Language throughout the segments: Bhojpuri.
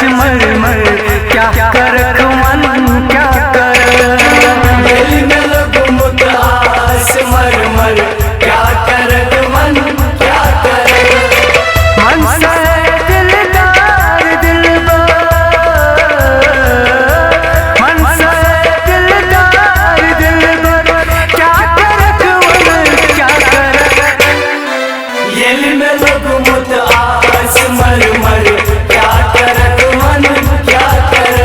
मर क्या करक मन क्या कर दिल में लगो मुतास मर क्या करक मन क्या कर मन से दिलदार दिलबर मन से दिलदार दिलबर क्या करक मन क्या कर दिल में लगो मुतास मर क्या करक मन क्या कर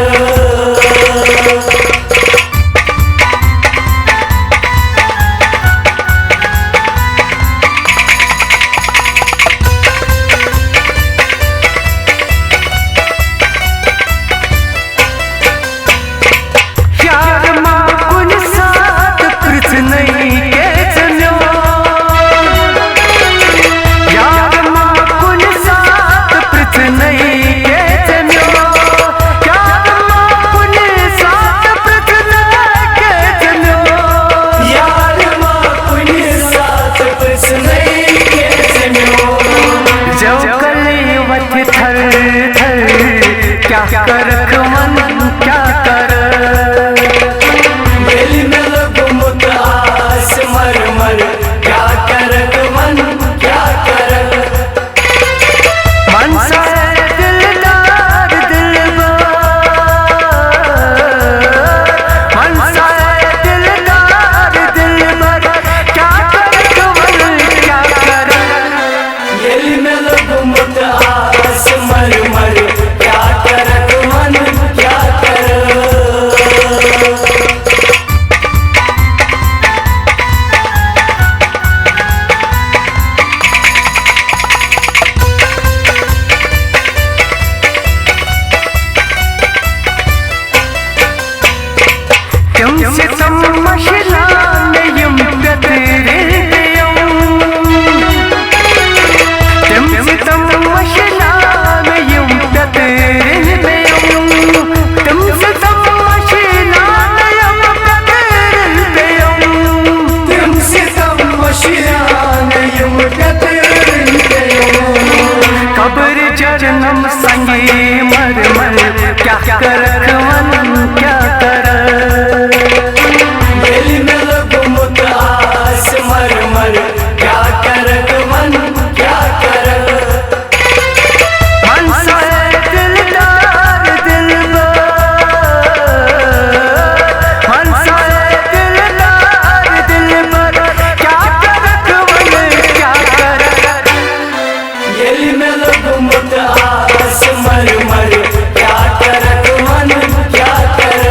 क्या करक मन क्या कर दिल में लगो मुतास मर क्या करक मन क्या कर मन से दिलदार दिलबर मन से दिलदार दिलबर क्या करक मन क्या कर दिल में लगो मुतास मर क्या करक मन क्या कर तुमसे समझलानयम गतिरिदयम तुमसे समझलानयम गतिरिदयम तुमसे समझलानयम गतिरिदयम तुमसे समझलानयम गतिरिदयम कब्र जन्म संगे मर क्या करक मन क्या कर दिल में लगो मुतास मर क्या करक मन क्या कर मन से दिलदार दिलबर मन से दिलदार दिलबर क्या करक मन क्या कर दिल में लगो मुतास मर क्या करक मन क्या कर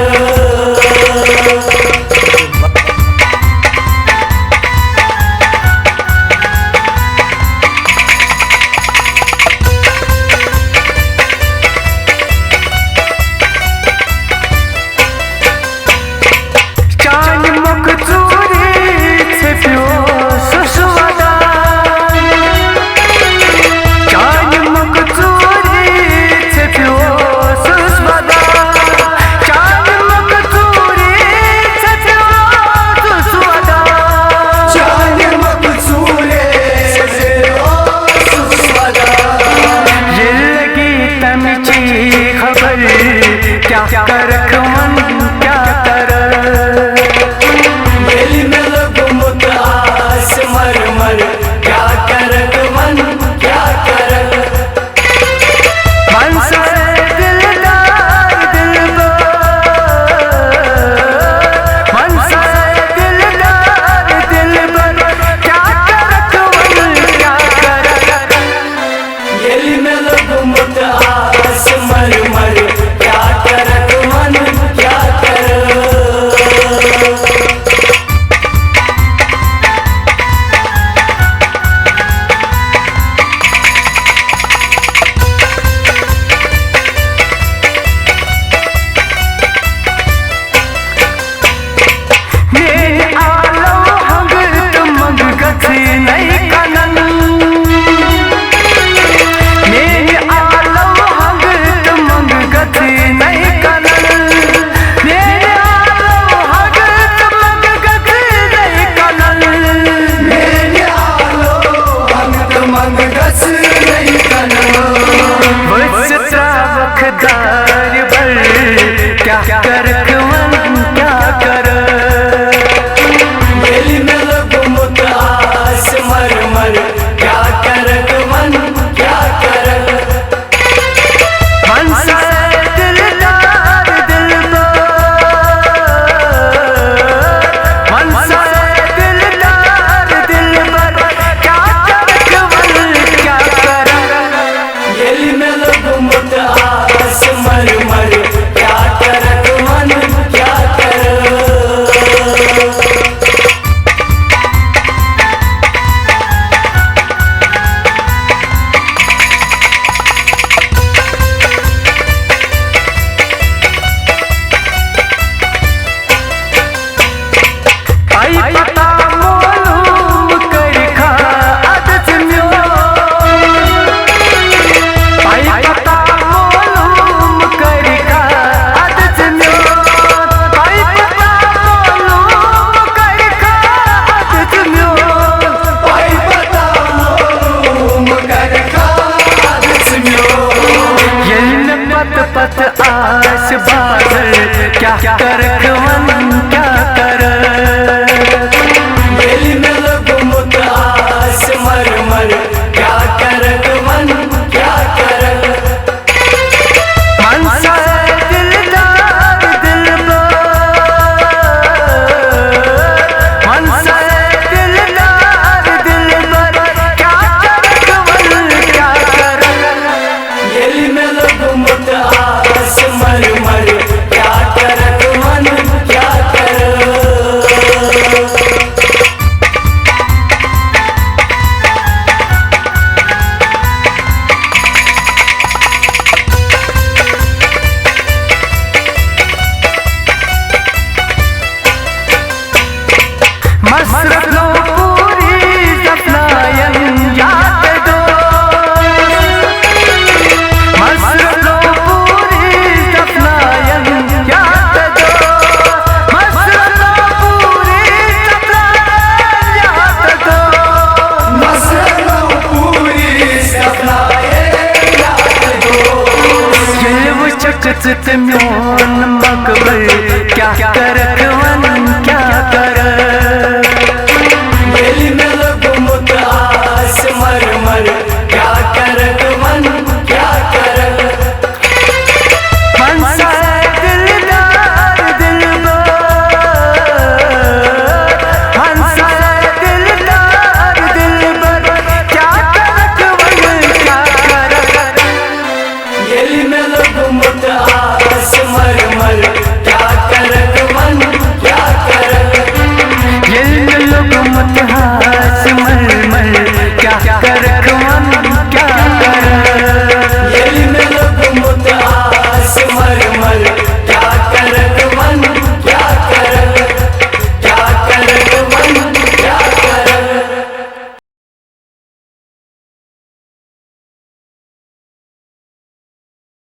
क्या करक मन क्या कर दिल में लगो मुतास मर क्या करक मन क्या कर मन से दिलदार दिलबर मन से दिलदार दिलबर क्या करक मन क्या कर दिल में लगो मुतास मर क्या करक मन क्या कर मेरे आलो हंगत मंग गथी नहीं कनन मेरे आलो हंगत मंग गथी आँखदार भर क्या करक मन क्या कर दिल में लगो मुतास मर मर क्या करक मन क्या कर मन सा दिलदार दिल मन सा दिलदार दिल पर क्या करक मन क्या कर दिल में लगो मुतास मर मर क्या करक मन क्या कर आई पता मालूम कर खा आदत म्यो आई पता मालूम कर खा आदत म्यो आई पता मालूम कर खा आदत म्यो आई पता मालूम कर खा आदत म्यो ये न पत पत आस बादल क्या करक मन क्या कर दिल में लगो मुतास मर मर क्या करक मन क्या कर मन सा दिलदार दिल मन सा दिलदार दिल पर क्या करक मन क्या कर दिल में लगो मुतास मर मर क्या करक मन क्या कर मसरत नौपुरी सपनायन याद दो मसरत नौपुरी सपनायन याद दो मसरत नौपुरी सपनायन याद दो मसरत नौपुरी सपनायन याद दो ये वो चकचक म्योन मकबल क्या करक मन